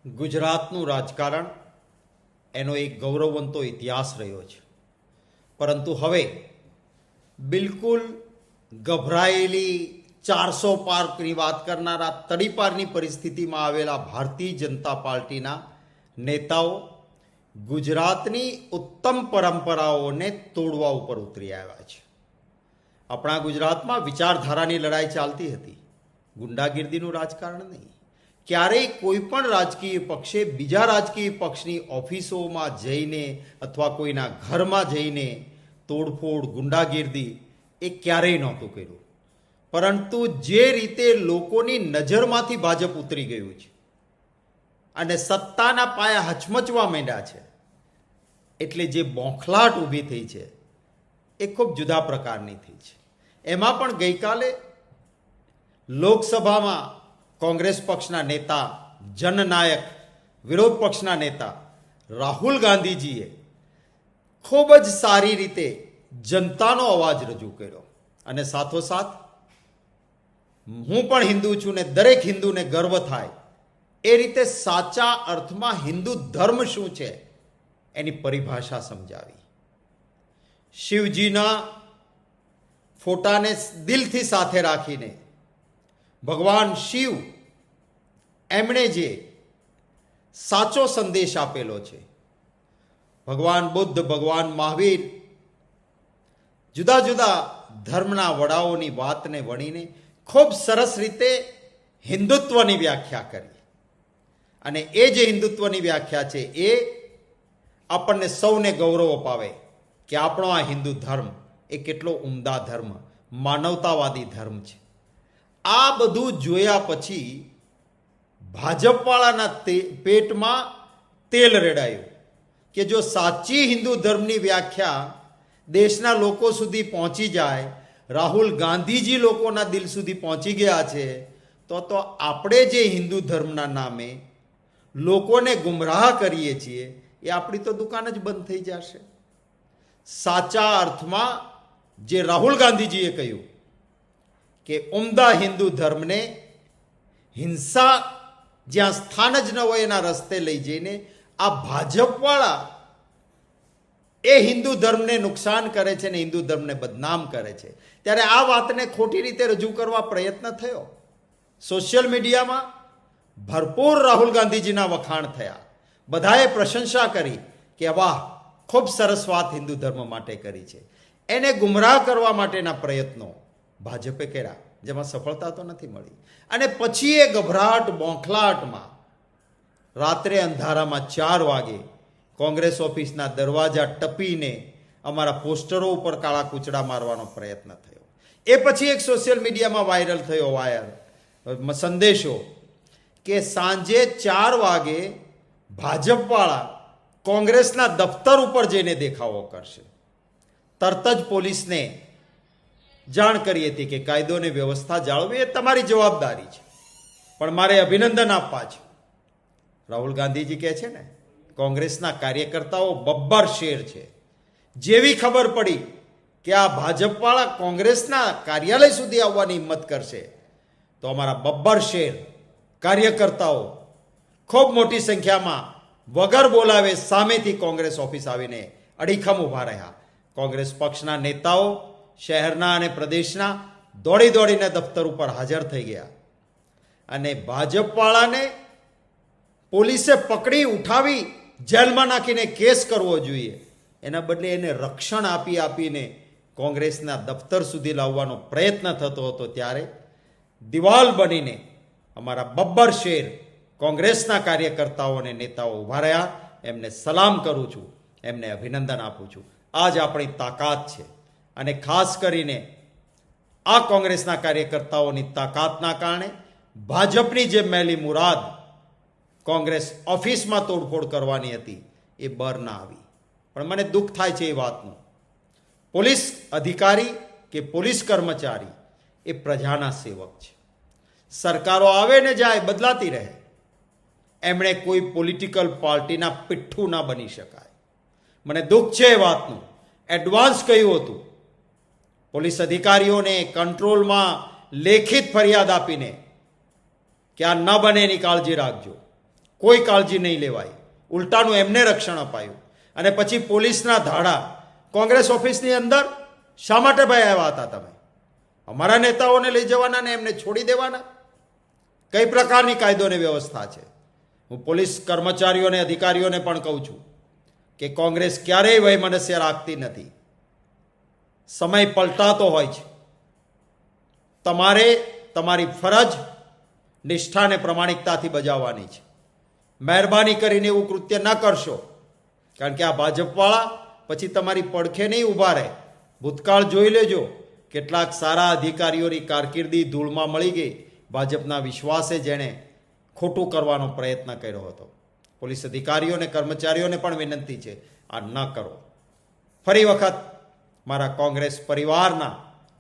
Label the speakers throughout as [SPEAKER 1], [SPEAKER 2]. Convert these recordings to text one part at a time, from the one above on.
[SPEAKER 1] ગુજરાતનું રાજકારણ એનો એક ગૌરવવંતો ઇતિહાસ રહ્યો છે, પરંતુ હવે બિલકુલ ગભરાયેલી 400 પારની વાત કરનારા તડીપારની પરિસ્થિતિમાં આવેલા ભારતીય જનતા પાર્ટીના નેતાઓ ગુજરાતની ઉત્તમ પરંપરાઓને તોડવા ઉપર ઉતરી આવ્યા છે. આપણા ગુજરાતમાં વિચારધારાની લડાઈ ચાલતી હતી, ગુંડાગીર્દીનું રાજકારણ નહીં. ક્યારેય કોઈ પણ રાજકીય પક્ષે બીજા રાજકીય પક્ષની ઓફિસોમાં જઈને અથવા કોઈના ઘરમાં જઈને તોડફોડ, ગુંડાગીર્દી એ ક્યારેય નહોતું કર્યું. પરંતુ જે રીતે લોકોની નજરમાંથી ભાજપ ઉતરી ગયું છે અને સત્તાના પાયા હચમચવા માંડ્યા છે, એટલે જે બોખલાટ ઊભી થઈ છે એ ખૂબ જુદા પ્રકારની થઈ છે. એમાં પણ ગઈકાલે લોકસભામાં કોંગ્રેસ પક્ષના નેતા, જનનાયક, વિરોધ પક્ષના નેતા રાહુલ ગાંધીજીએ ખૂબ જ સારી રીતે જનતાનો અવાજ રજૂ કર્યો અને સાથોસાથ હું પણ હિન્દુ છું ને દરેક હિન્દુને ગર્વ થાય એ રીતે સાચા અર્થમાં હિન્દુ ધર્મ શું છે એની પરિભાષા સમજાવી. શિવજીના ફોટાને દિલથી સાથે રાખીને ભગવાન શિવ એમણે જે સાચો સંદેશ આપેલો છે, ભગવાન બુદ્ધ, ભગવાન મહાવીર, જુદા જુદા ધર્મના વડાઓની વાતને વણીને ખૂબ સરસ રીતે હિન્દુત્વની વ્યાખ્યા કરી. અને એ જે હિન્દુત્વની વ્યાખ્યા છે એ આપણને સૌને ગૌરવ અપાવે કે આપણો આ હિન્દુ ધર્મ એ કેટલો ઉમદા ધર્મ, માનવતાવાદી ધર્મ છે. આ બધું જોયા પછી ભાજપવાળાના પેટમાં તેલ રેડાયું કે જો સાચી હિન્દુ ધર્મની વ્યાખ્યા દેશના લોકો સુધી પહોંચી જાય, રાહુલ ગાંધીજી લોકોના દિલ સુધી પહોંચી ગયા છે, તો આપણે જે હિન્દુ ધર્મના નામે લોકોને ગુમરાહ કરીએ છીએ એ આપણી તો દુકાન જ બંધ થઈ જશે. સાચા અર્થમાં જે રાહુલ ગાંધીજીએ કહ્યું કે ઉમદા હિન્દુ ધર્મને હિંસા જ્યાં સ્થાન જ ન હોય એના રસ્તે લઈ જઈને આ ભાજપવાળા એ હિન્દુ ધર્મને નુકસાન કરે છે ને હિન્દુ ધર્મને બદનામ કરે છે, ત્યારે આ વાતને ખોટી રીતે રજૂ કરવા પ્રયત્ન થયો. સોશિયલ મીડિયામાં ભરપૂર રાહુલ ગાંધીજીના વખાણ થયા, બધાએ પ્રશંસા કરી કે વાહ, ખૂબ સરસ વાત હિન્દુ ધર્મ માટે કરી છે. એને ગુમરાહ કરવા માટેના પ્રયત્નો ભાજપે કર્યા, જેમાં સફળતા તો નથી મળી. અને પછી એ ગભરાટ, બોંખલાટમાં રાત્રે અંધારામાં 4 વાગે કોંગ્રેસ ઓફિસના દરવાજા ટપીને અમારા પોસ્ટરો ઉપર કાળા કૂચડા મારવાનો પ્રયત્ન થયો. એ પછી એક સોશિયલ મીડિયામાં વાયરલ થયો સંદેશો કે સાંજે 4 વાગે ભાજપવાળા કોંગ્રેસના દફતર ઉપર જઈને દેખાવો કરશે. તરત જ પોલીસને જાણ કરી હતી કે કાયદો અને વ્યવસ્થા જાળવવી એ તમારી જવાબદારી છે. પણ મારે અભિનંદન આપવા છે. રાહુલ ગાંધીજી કહે છે ને, કોંગ્રેસના કાર્યકર્તાઓ બબ્બર શેર છે. જેવી ખબર પડી કે આ ભાજપવાળા કોંગ્રેસના કાર્યાલય સુધી આવવાની હિંમત કરશે, તો અમારા બબ્બર શેર કાર્યકર્તાઓ ખૂબ મોટી સંખ્યામાં વગર બોલાવે સામેથી કોંગ્રેસ ઓફિસ આવીને અડીખમ ઊભા રહ્યા. કોંગ્રેસ પક્ષના નેતાઓ શહેરના અને પ્રદેશના દોડી દોડીને દફતર ઉપર હાજર થઈ ગયા અને ભાજપવાળાને પોલીસે પકડી ઉઠાવી જેલમાં નાખીને કેસ કરવો જોઈએ, એના બદલે એને રક્ષણ આપીને કોંગ્રેસના દફતર સુધી લાવવાનો પ્રયત્ન થતો હતો. ત્યારે દિવાલ બનીને અમારા બબ્બર શેર કોંગ્રેસના કાર્યકર્તાઓ અને નેતાઓ ઊભા રહ્યા. એમને સલામ કરું છું, એમને અભિનંદન આપું છું. આ જ આપણી તાકાત છે. અને ખાસ કરીને આ કોંગ્રેસના કાર્યકર્તાઓની તાકાતના કારણે ભાજપની જે મેલી મુરાદ કોંગ્રેસ ઓફિસમાં તોડફોડ કરવાની હતી એ બર ના આવી. પણ મને દુઃખ થાય છે એ વાતનું. પોલીસ અધિકારી કે પોલીસ કર્મચારી એ પ્રજાના સેવક છે. સરકારો આવે ને જાય, બદલાતી રહે. એમણે કોઈ પોલિટિકલ પાર્ટીના પિઠ્ઠું ના બની શકાય. મને દુઃખ છે એ વાતનું. એડવાન્સ કહ્યું હતું પોલીસ અધિકારીઓને, કંટ્રોલમાં લેખિત ફરિયાદ આપીને કે આ ન બને એની કાળજી રાખજો. કોઈ કાળજી નહીં લેવાય, ઉલટાનું એમને રક્ષણ અપાયું. અને પછી પોલીસના ધાડા કોંગ્રેસ ઓફિસની અંદર શા માટે ભાઈ આવ્યા હતા તમે? અમારા નેતાઓને લઈ જવાના ને એમને છોડી દેવાના? કઈ પ્રકારની કાયદો અને વ્યવસ્થા છે? હું પોલીસ કર્મચારીઓને અધિકારીઓને પણ કહું છું કે કોંગ્રેસ ક્યારેય વયમનસ્ય રાખતી નથી. સમય પલટાતો હોય છે. તમારે તમારી ફરજ નિષ્ઠા અને પ્રમાણિકતાથી બજાવવાની છે. મહેરબાની કરીને એવું કૃત્ય ન કરશો, કારણ કે આ ભાજપવાળા પછી તમારી પડખે નહીં ઊભા રહે. ભૂતકાળ જોઈ લેજો, કેટલાક સારા અધિકારીઓની કારકિર્દી ધૂળમાં મળી ગઈ ભાજપના વિશ્વાસે, જેણે ખોટું કરવાનો પ્રયત્ન કર્યો હતો. પોલીસ અધિકારીઓ અને કર્મચારીઓને પણ વિનંતી છે, આ ન કરો. ફરી વખત મારા કોંગ્રેસ પરિવારના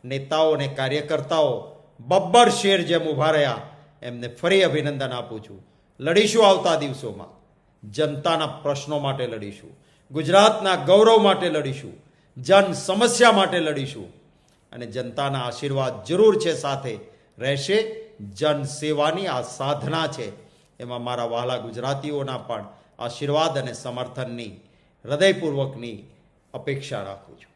[SPEAKER 1] નેતાઓ અને કાર્યકર્તાઓ બબ્બર શેર જેમ ઊભા રહ્યા, એમને ફરી અભિનંદન આપું છું. લડીશું આવતા દિવસોમાં, જનતાના પ્રશ્નો માટે લડીશું, ગુજરાતના ગૌરવ માટે લડીશું, જન સમસ્યા માટે લડીશું, અને જનતાના આશીર્વાદ જરૂર છે, સાથે રહેશે. જન સેવાની આ સાધના છે, એમાં મારા વહાલા ગુજરાતીઓના પણ આશીર્વાદ અને સમર્થનની હૃદયપૂર્વકની અપેક્ષા રાખું છું.